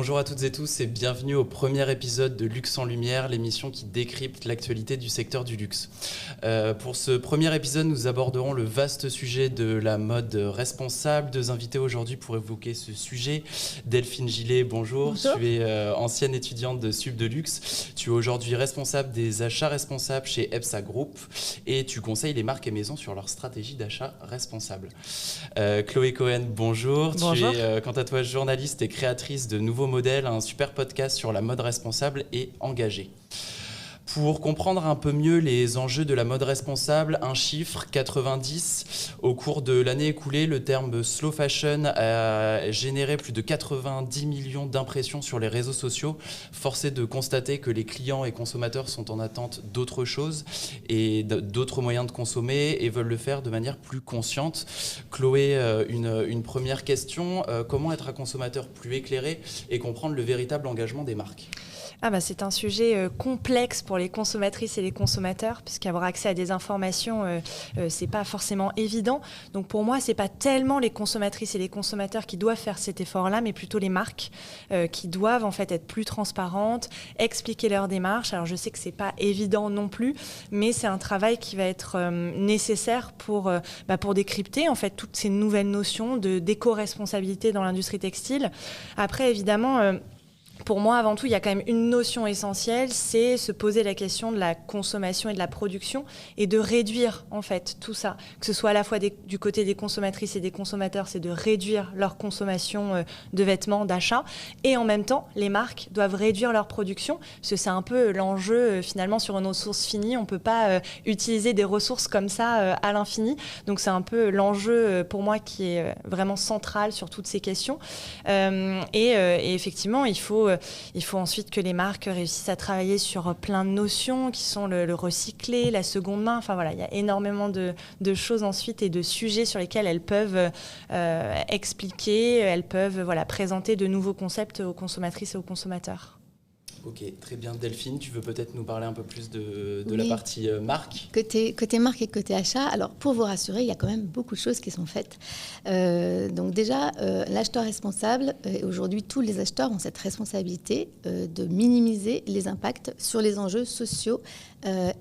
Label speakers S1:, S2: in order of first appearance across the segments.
S1: Bonjour à toutes et tous et bienvenue au premier épisode de Luxe en Lumière, l'émission qui décrypte l'actualité du secteur du luxe. Pour ce premier épisode, nous aborderons le vaste sujet de la mode responsable. Deux invités aujourd'hui pour évoquer ce sujet. Delphine Gillet, bonjour.
S2: Bonjour.
S1: Tu es ancienne étudiante de Sup de Luxe. Tu es aujourd'hui responsable des achats responsables chez EPSA Group et tu conseilles les marques et maisons sur leur stratégie d'achat responsable. Chloé Cohen, bonjour.
S2: Bonjour.
S1: Tu es, quant à toi, journaliste et créatrice de Nouveau Modèle, un super podcast sur la mode responsable et engagée. Pour comprendre un peu mieux les enjeux de la mode responsable, un chiffre, 90. Au cours de l'année écoulée, le terme slow fashion a généré plus de 90 millions d'impressions sur les réseaux sociaux. Force est de constater que les clients et consommateurs sont en attente d'autre chose et d'autres moyens de consommer et veulent le faire de manière plus consciente. Chloé, une première question. Comment être un consommateur plus éclairé et comprendre le véritable engagement des marques ?
S2: C'est un sujet complexe pour les consommatrices et les consommateurs, puisqu'avoir accès à des informations, c'est pas forcément évident. Donc pour moi, c'est pas tellement les consommatrices et les consommateurs qui doivent faire cet effort-là, mais plutôt les marques qui doivent en fait être plus transparentes, expliquer leur démarche. Alors je sais que c'est pas évident non plus, mais c'est un travail qui va être nécessaire pour décrypter en fait toutes ces nouvelles notions d'éco-responsabilité dans l'industrie textile. Après, évidemment. Pour moi, avant tout, il y a quand même une notion essentielle, c'est se poser la question de la consommation et de la production et de réduire en fait tout ça. Que ce soit à la fois du côté des consommatrices et des consommateurs, c'est de réduire leur consommation de vêtements, d'achats. Et en même temps, les marques doivent réduire leur production, parce que c'est un peu l'enjeu finalement sur une ressource finie. On ne peut pas utiliser des ressources comme ça à l'infini. Donc c'est un peu l'enjeu pour moi qui est vraiment central sur toutes ces questions. Et effectivement, il faut ensuite que les marques réussissent à travailler sur plein de notions qui sont le recyclé, la seconde main. Enfin voilà, il y a énormément de choses ensuite et de sujets sur lesquels elles peuvent expliquer, elles peuvent présenter de nouveaux concepts aux consommatrices et aux consommateurs.
S1: Ok, très bien. Delphine, tu veux peut-être nous parler un peu plus de la partie marque ?
S3: Côté marque et côté achat, alors pour vous rassurer, il y a quand même beaucoup de choses qui sont faites. Donc déjà, l'acheteur responsable, et aujourd'hui tous les acheteurs ont cette responsabilité de minimiser les impacts sur les enjeux sociaux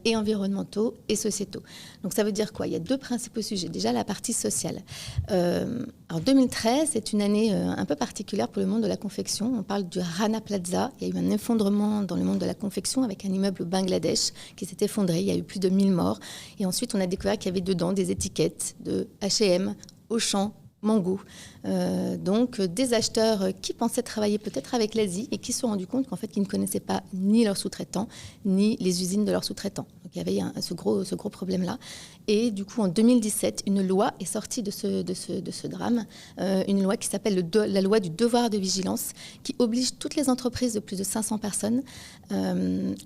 S3: et environnementaux et sociétaux. Donc ça veut dire quoi ? Il y a deux principaux sujets. Déjà la partie sociale. Alors 2013, c'est une année un peu particulière pour le monde de la confection. On parle du Rana Plaza. Il y a eu un effondrement dans le monde de la confection avec un immeuble au Bangladesh qui s'est effondré. Il y a eu plus de 1000 morts. Et ensuite, on a découvert qu'il y avait dedans des étiquettes de H&M, Auchan, Mango. Donc des acheteurs qui pensaient travailler peut-être avec l'Asie et qui se sont rendus compte qu'en fait, ils ne connaissaient pas ni leurs sous-traitants, ni les usines de leurs sous-traitants. Donc il y avait ce gros problème-là. Et du coup, en 2017, une loi est sortie de ce drame, une loi qui s'appelle la loi du devoir de vigilance, qui oblige toutes les entreprises de plus de 500 personnes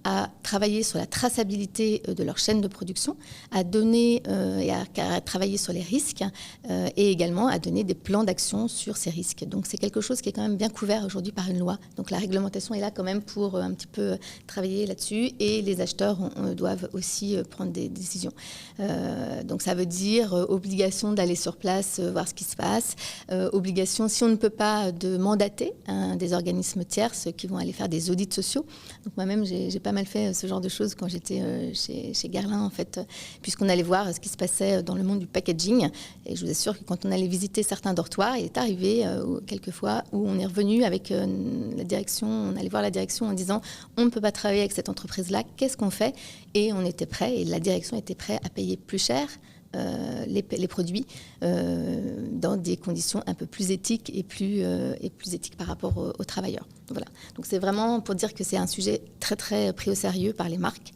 S3: à travailler sur la traçabilité de leur chaîne de production, à donner et à travailler sur les risques et également à donner des plans d'action sur ces risques. Donc c'est quelque chose qui est quand même bien couvert aujourd'hui par une loi. Donc la réglementation est là quand même pour un petit peu travailler là-dessus et les acheteurs doivent aussi prendre des décisions. Donc ça veut dire obligation d'aller sur place, voir ce qui se passe, obligation, si on ne peut pas, de mandater des organismes tierces qui vont aller faire des audits sociaux. Donc moi-même, j'ai pas mal fait ce genre de choses quand j'étais chez Guerlain, en fait, puisqu'on allait voir ce qui se passait dans le monde du packaging. Et je vous assure que quand on allait visiter certains dortoirs, il est arrivé quelquefois où on est revenu avec la direction, on allait voir la direction en disant on ne peut pas travailler avec cette entreprise-là, qu'est-ce qu'on fait ? Et on était prêt, et la direction était prête à payer plus cher les produits dans des conditions un peu plus éthiques et plus éthiques par rapport aux travailleurs. Donc, voilà. Donc c'est vraiment pour dire que c'est un sujet très très pris au sérieux par les marques.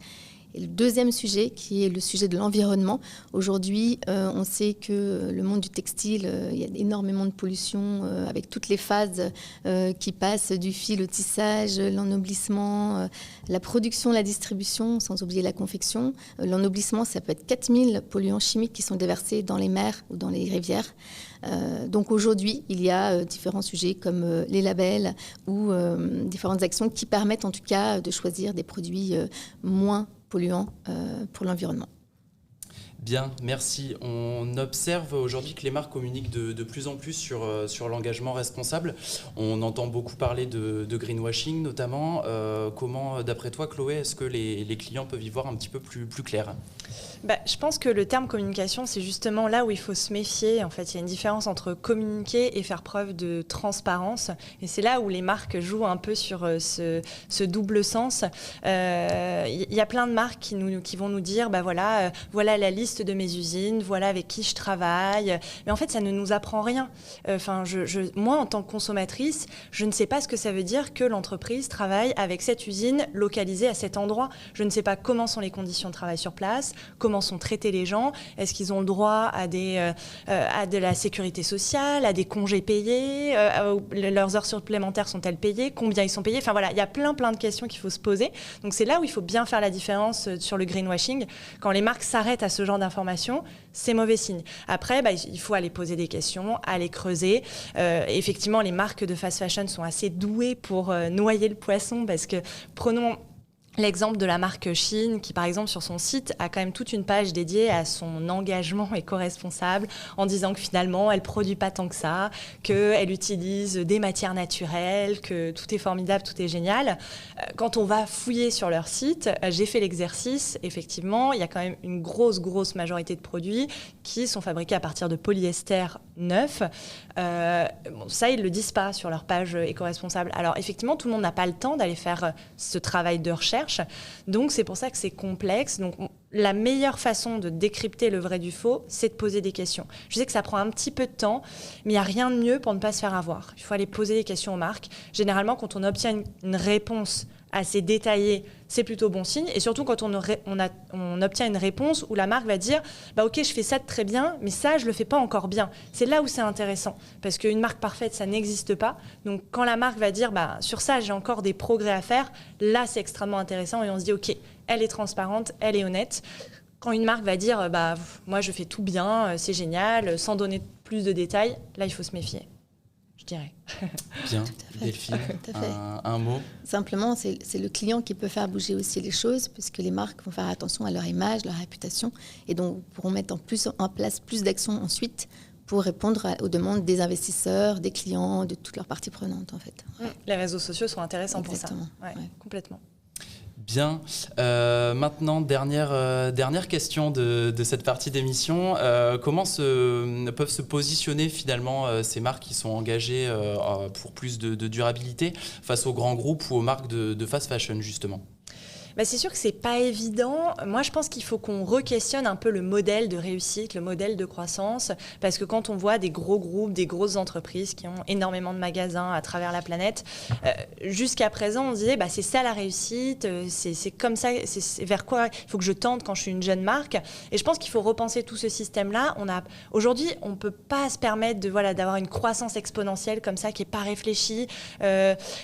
S3: Et le deuxième sujet, qui est le sujet de l'environnement. Aujourd'hui, on sait que le monde du textile, il y a énormément de pollution avec toutes les phases qui passent du fil au tissage, l'ennoblissement, la production, la distribution, sans oublier la confection. L'ennoblissement, ça peut être 4000 polluants chimiques qui sont déversés dans les mers ou dans les rivières. Donc aujourd'hui, il y a différents sujets comme les labels ou différentes actions qui permettent en tout cas de choisir des produits moins polluants pour l'environnement.
S1: Bien, merci. On observe aujourd'hui que les marques communiquent de plus en plus sur l'engagement responsable. On entend beaucoup parler de greenwashing notamment. Comment, d'après toi, Chloé, est-ce que les clients peuvent y voir un petit peu plus clair ?
S2: Je pense que le terme communication, c'est justement là où il faut se méfier. En fait, il y a une différence entre communiquer et faire preuve de transparence. Et c'est là où les marques jouent un peu sur ce double sens. Il y a plein de marques qui vont nous dire, voilà la liste de mes usines, voilà avec qui je travaille. Mais en fait, ça ne nous apprend rien. Moi, en tant que consommatrice, je ne sais pas ce que ça veut dire que l'entreprise travaille avec cette usine localisée à cet endroit. Je ne sais pas comment sont les conditions de travail sur place, comment sont traités les gens, est-ce qu'ils ont le droit à de la sécurité sociale, à des congés payés, leurs heures supplémentaires sont-elles payées, combien ils sont payés, enfin voilà, il y a plein de questions qu'il faut se poser. Donc c'est là où il faut bien faire la différence sur le greenwashing. Quand les marques s'arrêtent à ce genre d'informations, c'est mauvais signe. Après, il faut aller poser des questions, aller creuser. Effectivement, les marques de fast fashion sont assez douées pour noyer le poisson parce que prenons l'exemple de la marque Shein qui, par exemple, sur son site, a quand même toute une page dédiée à son engagement éco-responsable en disant que finalement, elle ne produit pas tant que ça, qu'elle utilise des matières naturelles, que tout est formidable, tout est génial. Quand on va fouiller sur leur site, j'ai fait l'exercice, effectivement, il y a quand même une grosse majorité de produits qui sont fabriqués à partir de polyester neuf. Ça, ils ne le disent pas sur leur page éco-responsable. Alors, effectivement, tout le monde n'a pas le temps d'aller faire ce travail de recherche. Donc, c'est pour ça que c'est complexe. Donc, la meilleure façon de décrypter le vrai du faux, c'est de poser des questions. Je sais que ça prend un petit peu de temps, mais il n'y a rien de mieux pour ne pas se faire avoir. Il faut aller poser des questions aux marques. Généralement, quand on obtient une réponse assez détaillée, c'est plutôt bon signe. Et surtout quand on obtient une réponse où la marque va dire ok, je fais ça très bien, mais ça, je le fais pas encore bien. C'est là où c'est intéressant. Parce qu'une marque parfaite, ça n'existe pas. Donc quand la marque va dire sur ça, j'ai encore des progrès à faire, là, c'est extrêmement intéressant. Et on se dit ok, elle est transparente, elle est honnête. Quand une marque va dire moi, je fais tout bien, c'est génial, sans donner plus de détails, là, il faut se méfier. Je dirais.
S1: Bien, Delphine, un mot.
S3: Simplement, c'est le client qui peut faire bouger aussi les choses, puisque les marques vont faire attention à leur image, leur réputation, et donc pourront mettre en place plus d'actions ensuite pour répondre aux demandes des investisseurs, des clients, de toutes leurs parties prenantes, en fait.
S2: Les réseaux sociaux sont intéressants
S3: Exactement.
S2: pour ça. Ouais. Complètement.
S1: Bien. Maintenant, dernière question de cette partie d'émission. Comment peuvent se positionner finalement ces marques qui sont engagées pour plus de durabilité face aux grands groupes ou aux marques de fast fashion, justement ?
S2: C'est sûr que c'est pas évident. Moi, je pense qu'il faut qu'on re-questionne un peu le modèle de réussite, le modèle de croissance, parce que quand on voit des gros groupes, des grosses entreprises qui ont énormément de magasins à travers la planète, jusqu'à présent, on se disait c'est ça la réussite, c'est comme ça, c'est vers quoi il faut que je tente quand je suis une jeune marque. Et je pense qu'il faut repenser tout ce système-là. Aujourd'hui, on peut pas se permettre d'avoir une croissance exponentielle comme ça qui est pas réfléchie.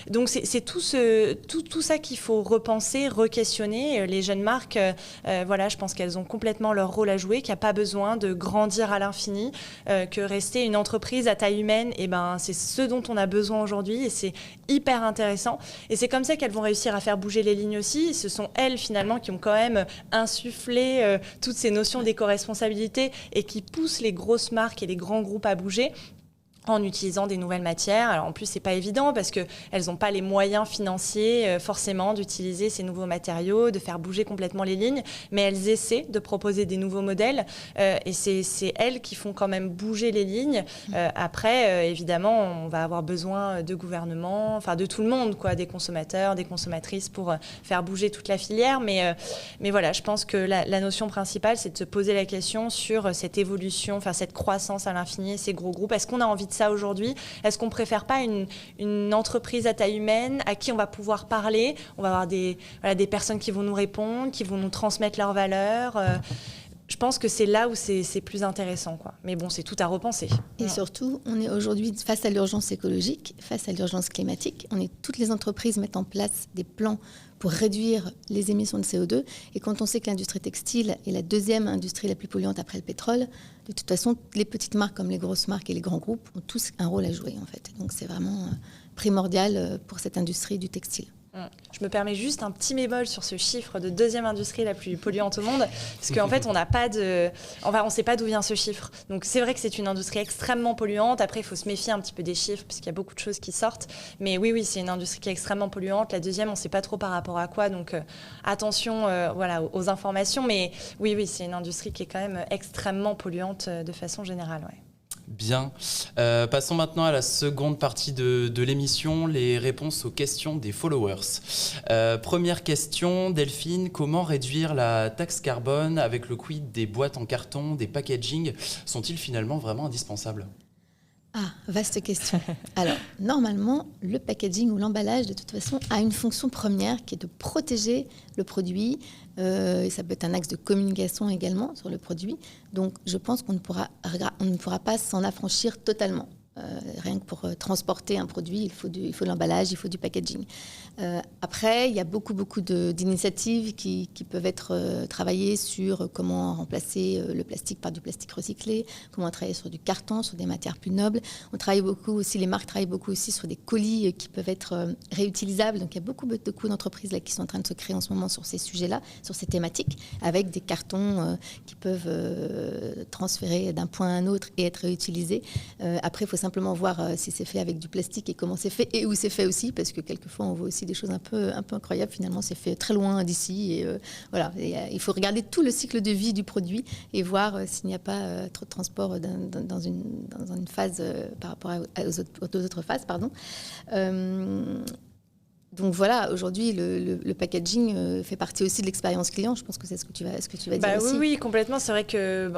S2: Donc c'est tout ça qu'il faut repenser, re-questionner. Les jeunes marques, je pense qu'elles ont complètement leur rôle à jouer, qu'il n'y a pas besoin de grandir à l'infini, que rester une entreprise à taille humaine, c'est ce dont on a besoin aujourd'hui et c'est hyper intéressant. Et c'est comme ça qu'elles vont réussir à faire bouger les lignes aussi. Ce sont elles, finalement, qui ont quand même insufflé toutes ces notions d'éco-responsabilité et qui poussent les grosses marques et les grands groupes à bouger en utilisant des nouvelles matières. Alors en plus, c'est pas évident parce qu'elles n'ont pas les moyens financiers forcément d'utiliser ces nouveaux matériaux, de faire bouger complètement les lignes, mais elles essaient de proposer des nouveaux modèles et c'est elles qui font quand même bouger les lignes. Après, évidemment, on va avoir besoin de gouvernement, enfin de tout le monde, des consommateurs, des consommatrices pour faire bouger toute la filière. Mais voilà, je pense que la notion principale, c'est de se poser la question sur cette évolution, cette croissance à l'infini, ces gros groupes. Est-ce qu'on a envie de ça aujourd'hui? Est-ce qu'on ne préfère pas une entreprise à taille humaine à qui on va pouvoir parler? On va avoir des personnes qui vont nous répondre, qui vont nous transmettre leurs valeurs. Je pense que c'est là où c'est plus intéressant, Mais bon, c'est tout à repenser.
S3: Et surtout, on est aujourd'hui face à l'urgence écologique, face à l'urgence climatique. Toutes les entreprises mettent en place des plans pour réduire les émissions de CO2. Et quand on sait que l'industrie textile est la deuxième industrie la plus polluante après le pétrole, de toute façon, les petites marques comme les grosses marques et les grands groupes ont tous un rôle à jouer, en fait. Donc c'est vraiment primordial pour cette industrie du textile.
S2: Je me permets juste un petit bémol sur ce chiffre de deuxième industrie la plus polluante au monde, parce qu'en fait, on ne sait pas d'où vient ce chiffre. Donc c'est vrai que c'est une industrie extrêmement polluante. Après, il faut se méfier un petit peu des chiffres, puisqu'il y a beaucoup de choses qui sortent. Mais oui, c'est une industrie qui est extrêmement polluante. La deuxième, on ne sait pas trop par rapport à quoi. Donc attention aux informations. Mais oui, c'est une industrie qui est quand même extrêmement polluante de façon générale. Ouais.
S1: Bien. Passons maintenant à la seconde partie de l'émission, les réponses aux questions des followers. Première question, Delphine, comment réduire la taxe carbone avec le quid des boîtes en carton, des packaging? Sont-ils finalement vraiment indispensables?
S3: Ah, vaste question. Alors, normalement, le packaging ou l'emballage, de toute façon, a une fonction première qui est de protéger le produit. Ça peut être un axe de communication également sur le produit. Donc, je pense qu'on ne pourra pas s'en affranchir totalement. Rien que pour transporter un produit, il faut de l'emballage, il faut du packaging. Après, il y a beaucoup d'initiatives qui peuvent être travaillées sur comment remplacer le plastique par du plastique recyclé, comment travailler sur du carton, sur des matières plus nobles. Les marques travaillent beaucoup aussi sur des colis qui peuvent être réutilisables. Donc il y a beaucoup d'entreprises là, qui sont en train de se créer en ce moment sur ces sujets-là, sur ces thématiques, avec des cartons qui peuvent transférer d'un point à un autre et être réutilisés. Après, il faut simplement voir si c'est fait avec du plastique et comment c'est fait et où c'est fait aussi, parce que quelquefois on voit aussi des choses un peu incroyables. Finalement, c'est fait très loin d'ici. Et, il faut regarder tout le cycle de vie du produit et voir s'il n'y a pas trop de transport dans une phase par rapport aux autres phases. Donc voilà, aujourd'hui, le packaging fait partie aussi de l'expérience client. Je pense que c'est ce que tu vas dire aussi.
S2: Oui, complètement. C'est vrai que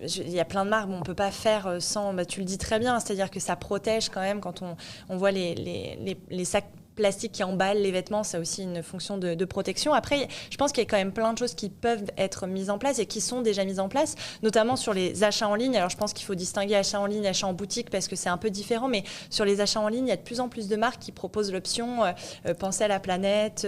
S2: il y a plein de marques, on ne peut pas faire sans. Tu le dis très bien, c'est-à-dire que ça protège quand même quand on voit les sacs plastique qui emballe les vêtements, ça a aussi une fonction de protection. Après, je pense qu'il y a quand même plein de choses qui peuvent être mises en place et qui sont déjà mises en place, notamment sur les achats en ligne. Alors, je pense qu'il faut distinguer achat en ligne et achat en boutique parce que c'est un peu différent, mais sur les achats en ligne, il y a de plus en plus de marques qui proposent l'option pensez à la planète,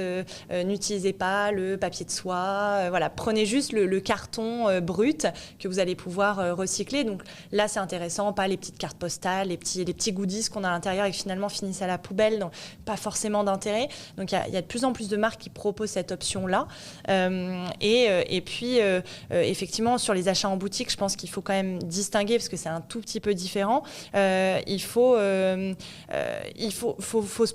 S2: n'utilisez pas le papier de soie, prenez juste le carton brut que vous allez pouvoir recycler. Donc là, c'est intéressant, pas les petites cartes postales, les petits goodies qu'on a à l'intérieur et qui finalement finissent à la poubelle, donc pas forcément d'intérêt. Donc, il y a de plus en plus de marques qui proposent cette option-là. Et puis, effectivement, sur les achats en boutique, je pense qu'il faut quand même distinguer parce que c'est un tout petit peu différent. Il faut se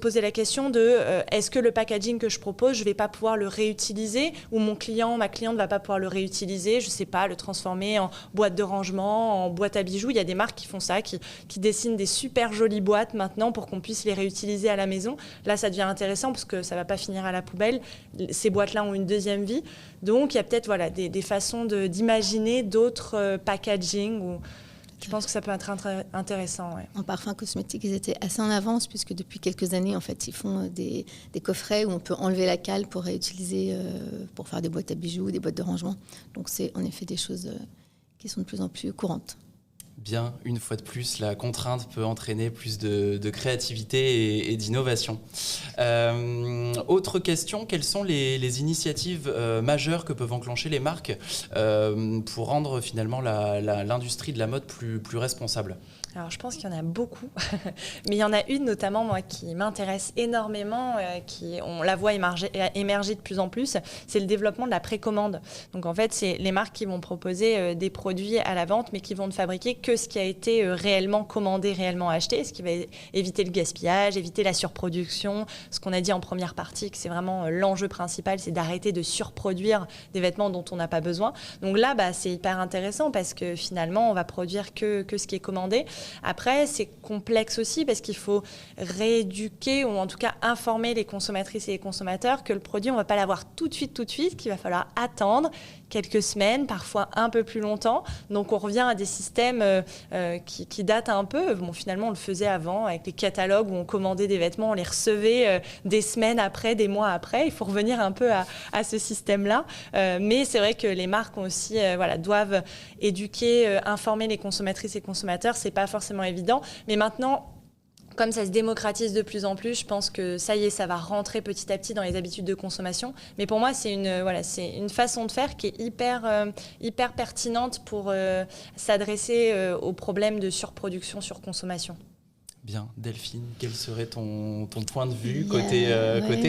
S2: poser la question de est-ce que le packaging que je propose, je ne vais pas pouvoir le réutiliser ou ma cliente ne va pas pouvoir le réutiliser, je ne sais pas, le transformer en boîte de rangement, en boîte à bijoux. Il y a des marques qui font ça, qui dessinent des super jolies boîtes maintenant pour qu'on puisse les réutiliser à la maison. Là, ça devient intéressant parce que ça ne va pas finir à la poubelle. Ces boîtes-là ont une deuxième vie. Donc, il y a peut-être des façons d'imaginer d'autres packaging. Je pense que ça peut être intéressant. Ouais.
S3: En parfum cosmétique, ils étaient assez en avance puisque depuis quelques années, en fait, ils font des coffrets où on peut enlever la cale pour réutiliser, pour faire des boîtes à bijoux, des boîtes de rangement. Donc, c'est en effet des choses qui sont de plus en plus courantes.
S1: Bien, une fois de plus, la contrainte peut entraîner plus de créativité et d'innovation. Autre question, quelles sont les initiatives majeures que peuvent enclencher les marques pour rendre finalement l'industrie de la mode plus responsable ?
S2: Alors, je pense qu'il y en a beaucoup, mais il y en a une notamment, moi, qui m'intéresse énormément, on la voit émerger de plus en plus, c'est le développement de la précommande. Donc, en fait, c'est les marques qui vont proposer des produits à la vente, mais qui vont ne fabriquer que ce qui a été réellement commandé, réellement acheté, ce qui va éviter le gaspillage, éviter la surproduction. Ce qu'on a dit en première partie, que c'est vraiment l'enjeu principal, c'est d'arrêter de surproduire des vêtements dont on n'a pas besoin. Donc là, c'est hyper intéressant parce que finalement, on va produire que ce qui est commandé. Après, c'est complexe aussi parce qu'il faut rééduquer ou en tout cas informer les consommatrices et les consommateurs que le produit, on ne va pas l'avoir tout de suite, qu'il va falloir attendre quelques semaines, parfois un peu plus longtemps. Donc, on revient à des systèmes qui datent un peu. Bon, finalement, on le faisait avant avec les catalogues où on commandait des vêtements, on les recevait des semaines après, des mois après. Il faut revenir un peu à ce système-là. Mais c'est vrai que les marques ont aussi, doivent éduquer, informer les consommatrices et consommateurs. C'est pas forcément évident. Mais maintenant, comme ça se démocratise de plus en plus, je pense que ça y est, ça va rentrer petit à petit dans les habitudes de consommation. Mais pour moi, c'est une façon de faire qui est hyper pertinente pour s'adresser aux problèmes de surproduction, surconsommation.
S1: Bien, Delphine, quel serait ton point de vue côté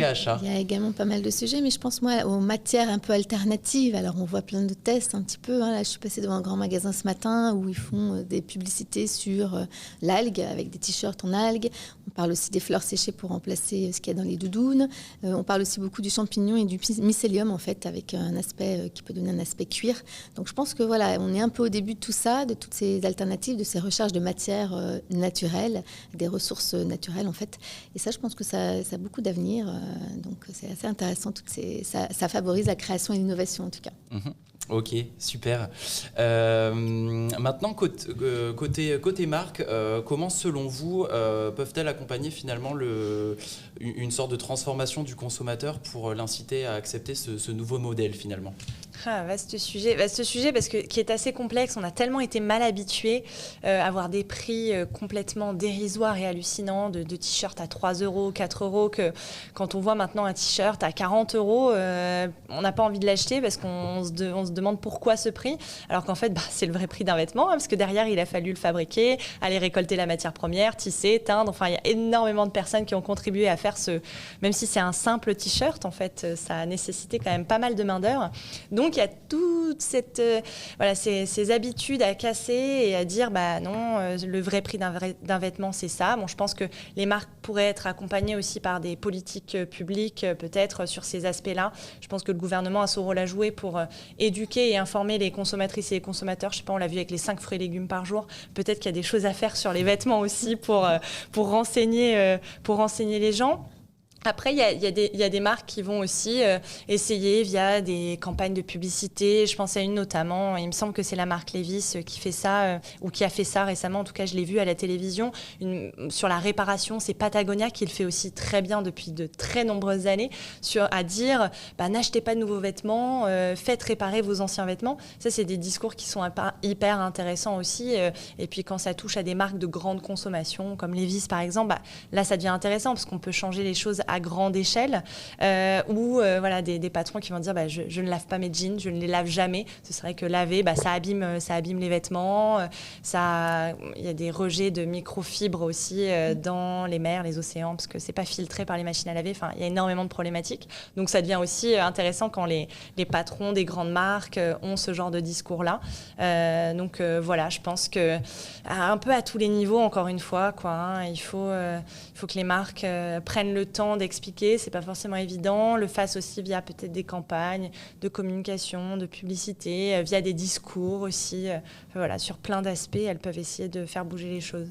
S1: achat?
S3: Il y a également pas mal de sujets, mais je pense moi aux matières un peu alternatives. Alors on voit plein de tests un petit peu. Là, je suis passée devant un grand magasin ce matin où ils font des publicités sur l'algue avec des t-shirts en algues. On parle aussi des fleurs séchées pour remplacer ce qu'il y a dans les doudounes. On parle aussi beaucoup du champignon et du mycélium en fait, avec un aspect qui peut donner un aspect cuir. Donc je pense que voilà, on est un peu au début de tout ça, de toutes ces alternatives, de ces recherches de matières naturelles, des ressources naturelles en fait. Et ça, je pense que ça a beaucoup d'avenir. Donc c'est assez intéressant. Ça favorise la création et l'innovation en tout cas.
S1: Ok, super. Maintenant, côté marque, comment selon vous peuvent-elles accompagner finalement une sorte de transformation du consommateur pour l'inciter à accepter ce nouveau modèle finalement?
S2: Vaste sujet parce que qui est assez complexe. On a tellement été mal habitués à avoir des prix complètement dérisoires et hallucinants de t-shirts à 3 €, 4 € que quand on voit maintenant un t-shirt à 40 €, on n'a pas envie de l'acheter parce qu'on se demande pourquoi ce prix, alors qu'en fait c'est le vrai prix d'un vêtement, parce que derrière il a fallu le fabriquer, aller récolter la matière première, tisser, teindre. Enfin, il y a énormément de personnes qui ont contribué à faire même si c'est un simple t-shirt, en fait, ça a nécessité quand même pas mal de main d'œuvre. Donc il y a toute ces habitudes à casser et à dire non, le vrai prix d'un vêtement c'est ça. Bon, je pense que les marques pourraient être accompagnées aussi par des politiques publiques peut-être sur ces aspects-là. Je pense que le gouvernement a son rôle à jouer pour éduquer et informer les consommatrices et les consommateurs. Je sais pas, on l'a vu avec les 5 fruits et légumes par jour. Peut-être qu'il y a des choses à faire sur les vêtements aussi pour renseigner les gens. Après, il y a des marques qui vont aussi essayer via des campagnes de publicité. Je pense à une notamment, il me semble que c'est la marque Levi's qui fait ça, ou qui a fait ça récemment. En tout cas, je l'ai vu à la télévision. Sur la réparation, c'est Patagonia qui le fait aussi très bien depuis de très nombreuses années, à dire n'achetez pas de nouveaux vêtements, faites réparer vos anciens vêtements. Ça, c'est des discours qui sont hyper intéressants aussi. Et puis, quand ça touche à des marques de grande consommation, comme Levi's par exemple, là, ça devient intéressant parce qu'on peut changer les choses à grande échelle, ou des patrons qui vont dire je ne lave pas mes jeans, je ne les lave jamais. Ce serait que laver, ça abîme les vêtements. Il y a des rejets de microfibres aussi dans les mers, les océans, parce que c'est pas filtré par les machines à laver. Enfin, il y a énormément de problématiques. Donc ça devient aussi intéressant quand les patrons des grandes marques ont ce genre de discours-là. Je pense que un peu à tous les niveaux, encore une fois, il faut que les marques prennent le temps d'expliquer, c'est pas forcément évident, le fassent aussi via peut-être des campagnes de communication, de publicité, via des discours aussi. Sur plein d'aspects, elles peuvent essayer de faire bouger les choses.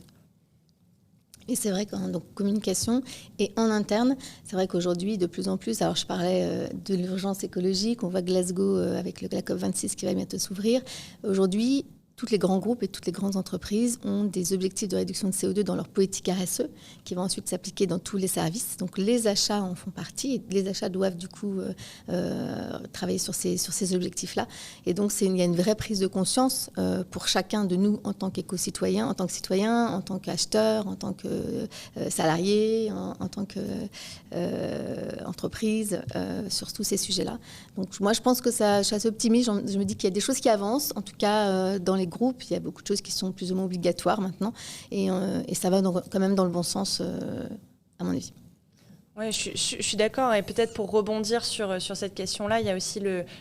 S3: Et c'est vrai qu'en communication et en interne, c'est vrai qu'aujourd'hui, de plus en plus, alors je parlais de l'urgence écologique, on voit Glasgow avec la COP26 qui va bientôt s'ouvrir. Aujourd'hui, tous les grands groupes et toutes les grandes entreprises ont des objectifs de réduction de CO2 dans leur politique RSE qui vont ensuite s'appliquer dans tous les services. Donc les achats en font partie et les achats doivent du coup travailler sur ces objectifs-là. Et donc il y a une vraie prise de conscience pour chacun de nous en tant qu'éco-citoyen, en tant que citoyen, en tant qu'acheteur, en tant que salarié, en tant qu'entreprise sur tous ces sujets-là. Donc moi je pense que je suis assez optimiste, je me dis qu'il y a des choses qui avancent, en tout cas dans les groupes, il y a beaucoup de choses qui sont plus ou moins obligatoires maintenant et ça va quand même dans le bon sens à mon avis.
S2: Oui, je suis d'accord. Et peut-être pour rebondir sur cette question-là, il y a aussi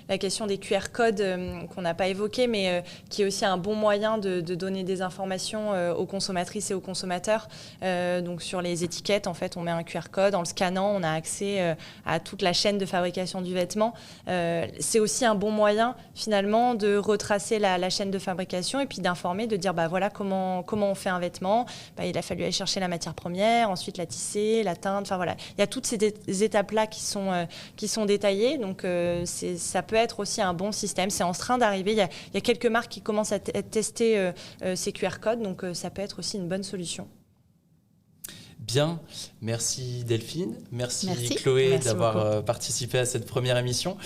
S2: la question des QR codes qu'on n'a pas évoqué, mais qui est aussi un bon moyen de donner des informations aux consommatrices et aux consommateurs. Donc sur les étiquettes, en fait, on met un QR code. En le scannant, on a accès à toute la chaîne de fabrication du vêtement. C'est aussi un bon moyen, finalement, de retracer la chaîne de fabrication et puis d'informer, de dire voilà comment on fait un vêtement. Il a fallu aller chercher la matière première, ensuite la tisser, la teindre. Enfin voilà. Il y a toutes ces étapes-là qui sont détaillées, donc ça peut être aussi un bon système. C'est en train d'arriver. Il y a quelques marques qui commencent à tester ces QR codes, donc ça peut être aussi une bonne solution.
S1: Bien, merci Delphine, merci
S3: Chloé
S2: Merci
S1: d'avoir participé à cette première émission.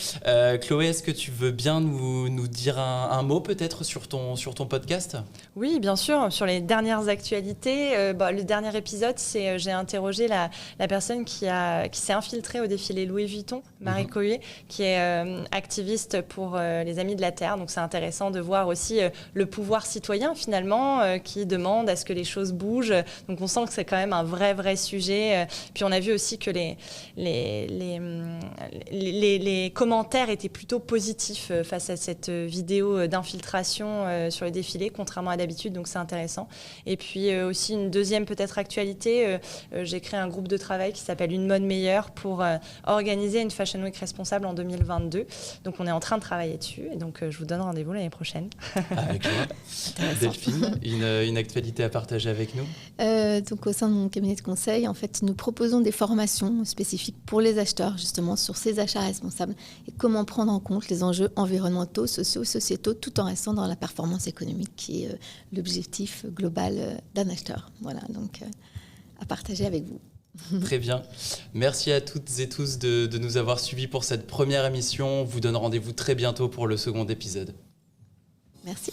S1: Chloé, est-ce que tu veux bien nous dire un mot peut-être sur ton podcast ?
S2: Oui, bien sûr. Sur les dernières actualités, le dernier épisode, j'ai interrogé la personne qui s'est infiltrée au défilé Louis Vuitton, Marie Collier, qui est activiste pour les Amis de la Terre. Donc c'est intéressant de voir aussi le pouvoir citoyen finalement qui demande à ce que les choses bougent. Donc on sent que c'est quand même un vrai sujet. Puis on a vu aussi que les commentaires étaient plutôt positifs face à cette vidéo d'infiltration sur le défilé, contrairement à d'habitude, donc c'est intéressant. Et puis aussi une deuxième peut-être actualité, j'ai créé un groupe de travail qui s'appelle Une mode meilleure pour organiser une Fashion Week responsable en 2022. Donc on est en train de travailler dessus et donc je vous donne rendez-vous l'année prochaine.
S1: Avec joie. Delphine, une actualité à partager avec nous ?
S3: Donc au sein de mon cabinet de conseil, en fait, nous proposons des formations spécifiques pour les acheteurs, justement, sur ces achats responsables et comment prendre en compte les enjeux environnementaux, sociaux, sociétaux, tout en restant dans la performance économique, qui est l'objectif global d'un acheteur. Voilà, donc à partager avec vous.
S1: Très bien. Merci à toutes et tous de nous avoir suivis pour cette première émission. On vous donne rendez-vous très bientôt pour le second épisode.
S3: Merci.